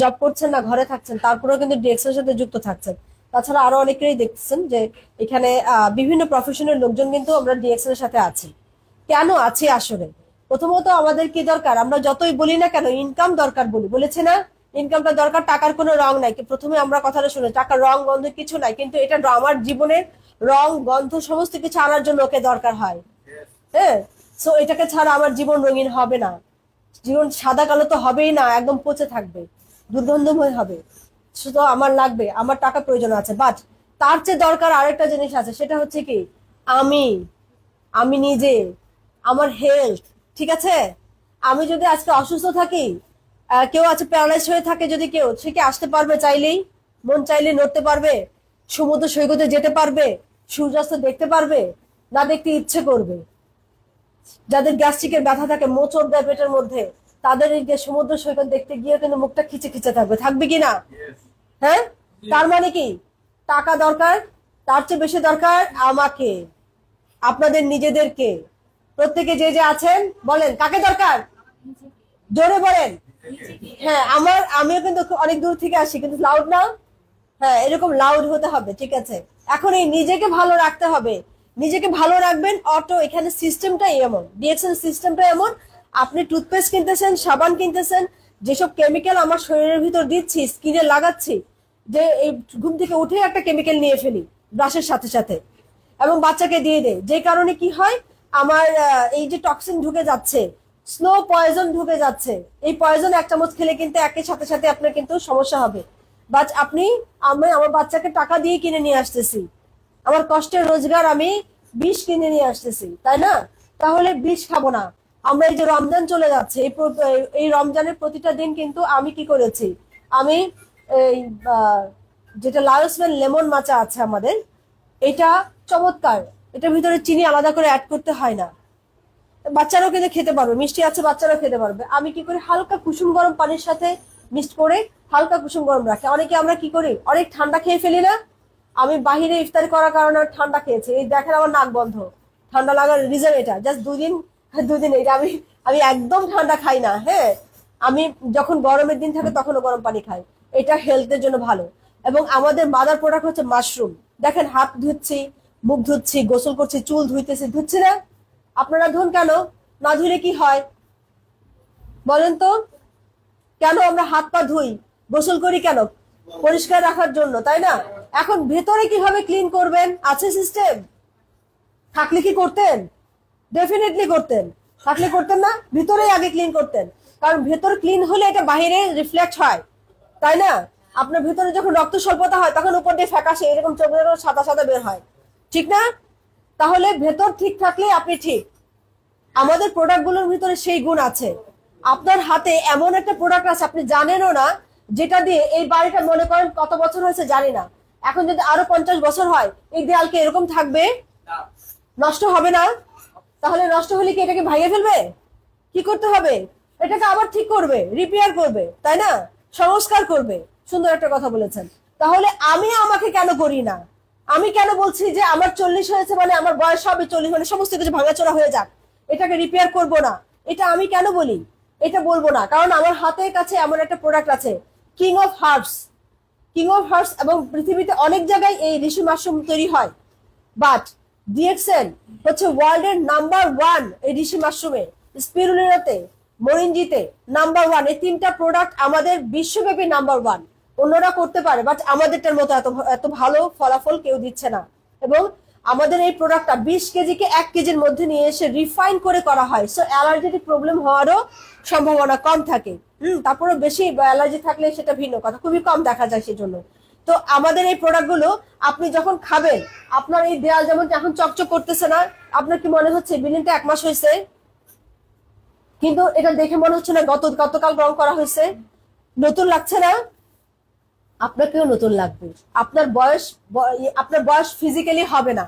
Job করছেন না, ঘরে থাকছেন, তারপরেও কিন্তু ডিএক্স এর সাথে যুক্ত থাকছেন। তাছাড়া আরো অনেকেই দেখছেন যে এখানে বিভিন্ন প্রফেশনের লোকজন কিন্তু আমরা ডিএক্স এর সাথে আছি। কেন আছি আসলে? প্রথমত আমাদের কি দরকার? আমরা যতই বলি না কেন ইনকাম দরকার বলি, বলেছে না? ইনকামটা দরকার, টাকার কোনো রং নাই। প্রথমে আমরা কথাটা শুনে টাকার রং গন্ধ কিছু নাই, কিন্তু এটা আমার জীবনের রং গন্ধ সমস্ত কিছু আনার জন্য ওকে দরকার হয়। হ্যাঁ, সো এটাকে ছাড়া আমার জীবন রঙিন হবে না। জীবন সাদা কালো তো হবেই না, একদম পচে থাকবে, দুর্গন্ধময় হবে। শুধু আমার লাগবে, আমার টাকা প্রয়োজন আছে, বাট তার চেয়ে দরকার আরেকটা জিনিস আছে, সেটা হচ্ছে কি আমি আমি নিজে, আমার হেলথ। ঠিক আছে? আমি যদি আজকে অসুস্থ থাকি, কেউ আছে প্যারালাইজ হয়ে থাকে, যদি কেউ, সে কি আসতে পারবে চাইলেই? মন চাইলে নড়তে পারবে? সমুদ্র সৈকতে যেতে পারবে? সূর্যাস্ত দেখতে পারবে? না দেখতে ইচ্ছে করবে? যাদের গ্যাস্ট্রিকের ব্যথা থাকে, মোচড় দেয় পেটের মধ্যে, তাদের এই যে সমুদ্র সৈকত দেখতে গিয়ে কিন্তু মুখটা খিচে খিচে থাকবে, থাকবে কি না? হ্যাঁ, তার মানে কি টাকা দরকার, তার চেয়ে বেশি দরকার আমাকে, আপনাদের নিজেদেরকে। প্রত্যেকে যে যে আছেন বলেন কাকে দরকার, জোরে বলেন। হ্যাঁ, আমিও কিন্তু অনেক দূর থেকে আসি, কিন্তু লাউড না। হ্যাঁ, এরকম লাউড হতে হবে, ঠিক আছে? এখন এই নিজেকে ভালো রাখতে হবে। নিজেকে ভালো রাখবেন অটো, এখানে সিস্টেমটাই এমন, ডিএক্সএল সিস্টেমটা এমন। আপনি টুথপেস্ট কিনতেছেন, সাবান কিনতেছেন, যেসব কেমিক্যাল আমার শরীরের ভিতর দিচ্ছি, স্কিনে লাগাচ্ছি, যে এই ঘুম থেকে উঠে একটা কেমিক্যাল নিয়ে ফেলি ব্রাশের সাথে সাথে, এবং বাচ্চাকে দিয়ে দেয়, যে কারণে কি হয়, আমার এই যে টক্সিন ঢুকে যাচ্ছে, স্লো পয়জন ঢুকে যাচ্ছে। এই পয়জন এক চামচ খেলে কিন্তু একই সাথে সাথে আপনার কিন্তু সমস্যা হবে। বাট আমি আমার বাচ্চাকে টাকা দিয়ে কিনে নিয়ে আসতেছি, আমার কষ্টের রোজগার, আমি বিষ কিনে নিয়ে আসতেছি, তাই না? তাহলে বিষ খাবো না। আমরা এই যে রমজান চলে যাচ্ছে, এই রমজানের প্রতিটা দিন কিন্তু আমি কি করেছি, আমি এই যেটা লায়োসমেন লেমন মাচা আছে আমাদের, এটা চমৎকার। এটার ভিতরে চিনি আলাদা করে অ্যাড করতে হয় না, বাচ্চারাও কিন্তু খেতে পারবে, মিষ্টি আছে, বাচ্চারাও খেতে পারবে। আমি কি করি, হালকা কুসুম গরম পানির সাথে মিক্সড করে হালকা কুসুম গরম রাখি। অনেকে আমরা কি করি, অনেক ঠান্ডা খেয়ে ফেলি না? আমি বাহিরে ইফতারি করার কারণে ঠান্ডা খেয়েছি, এই দেখেন আমার নাক বন্ধ। ঠান্ডা লাগার রিজন এটা, জাস্ট দুদিন এটা আমি আমি একদম ঠান্ডা খাই না। হ্যাঁ, আমি যখন গরমের দিন থাকে তখনও গরম পানি খাই, এটা হেলথের জন্য ভালো। এবং আমাদের মাদার প্রোডাক্ট হচ্ছে মাশরুম। দেখেন, হাত ধুচ্ছি, মুখ ধুচ্ছি, গোসল করছি, চুল ধুচ্ছি না? আপনারা ধুন কেন? না ধুলে কি হয় বলেন তো? কেন আমরা হাত পা ধুই, গোসল করি কেন? পরিষ্কার রাখার জন্য, তাই না? এখন ভেতরে কিভাবে ক্লিন করবেন, আছে সিস্টেম। থাকলে কি করতেন? ডেফিনেটলি করতেন। থাকলে করতেন না? ভিতরেই আগে ক্লিন করতেন, কারণ ভেতর ক্লিন হলে এটা বাইরে রিফ্লেক্ট হয়, তাই না? আপনার ভিতরে যখন রক্ত স্বল্পতা হয়, তখন উপর দিয়ে ফ্যাকাশে এরকম চোখ সাদা সাদা বের হয়, ঠিক না? তাহলে ভেতর ঠিক থাকলে আপনি ঠিক। আমাদের প্রোডাক্ট গুলোর ভিতরে সেই গুণ আছে। আপনার হাতে এমন একটা প্রোডাক্ট আছে আপনি জানেনও না, যেটা দিয়ে এই বাড়িটা মনে করেন কত বছর হয়েছে জানি না, এখন যদি আরো 50 বছর হয়, এই দেয়ালকে এরকম থাকবে? নষ্ট হবে না? তাহলে নষ্ট হলে কি এটাকে ভাঙিয়ে ফেলবে? কি করতে হবে? এটাকে আবার ঠিক করবে, রিপেয়ার করবে, তাই না? সংস্কার করবে। সুন্দর একটা কথা বলেছেন। তাহলে আমি আমাকে কেন করি না? আমি কেন বলছি যে আমার 40 হয়েছে মানে আমার বয়স হবে 40 মানে সমস্ত কিছু ভাঙাচোরা হয়ে যাক, এটাকে রিপেয়ার করব না? এটা আমি কেন বলি? এটা বলবো না, কারণ আমার হাতের কাছে এমন একটা প্রোডাক্ট আছে, king of herbs. King of herbs, এবং পৃথিবীতে অনেক জায়গায় এই ঋষি মাশরুম তৈরি হয়, বাট ডিএক্সএল হচ্ছে ওয়ার্ল্ডের নাম্বার 1 এই ঋষি মাশরুমে, স্পিরুলিনাতে, মরিনজিতে নাম্বার 1। এই 3টা প্রোডাক্ট আমাদের বিশ্বব্যাপী নাম্বার 1। অন্যরা করতে পারে, বাট আমাদেরটার মতো এত এত ভালো ফলাফল কেউ দিচ্ছে না। এবং আমাদের এই প্রোডাক্টটা 20 কেজিকে 1 কেজির মধ্যে নিয়ে এসে রিফাইন করে করা হয়, সো অ্যালার্জেটিক প্রবলেম হওয়ারও সম্ভাবনা কম থাকে। তারপরে বেশি অ্যালার্জি থাকলে সেটা ভিন্ন কথা, খুবই কম দেখা যায় সেজন্য। তো আমাদের এই প্রোডাক্টগুলো আপনি যখন খাবেন, আপনার এই দেয়াল যেমন এখন চকচক করতেছে না, আপনার কি মনে হচ্ছে বিল্ডিংটা 1 মাস হয়েছে, কিন্তু এটা দেখে মনে হচ্ছে না গতকাল রং করা হয়েছে? নতুন লাগছে না? আপনাকেও নতুন লাগবে। আপনার বয়স ফিজিক্যালি হবে না,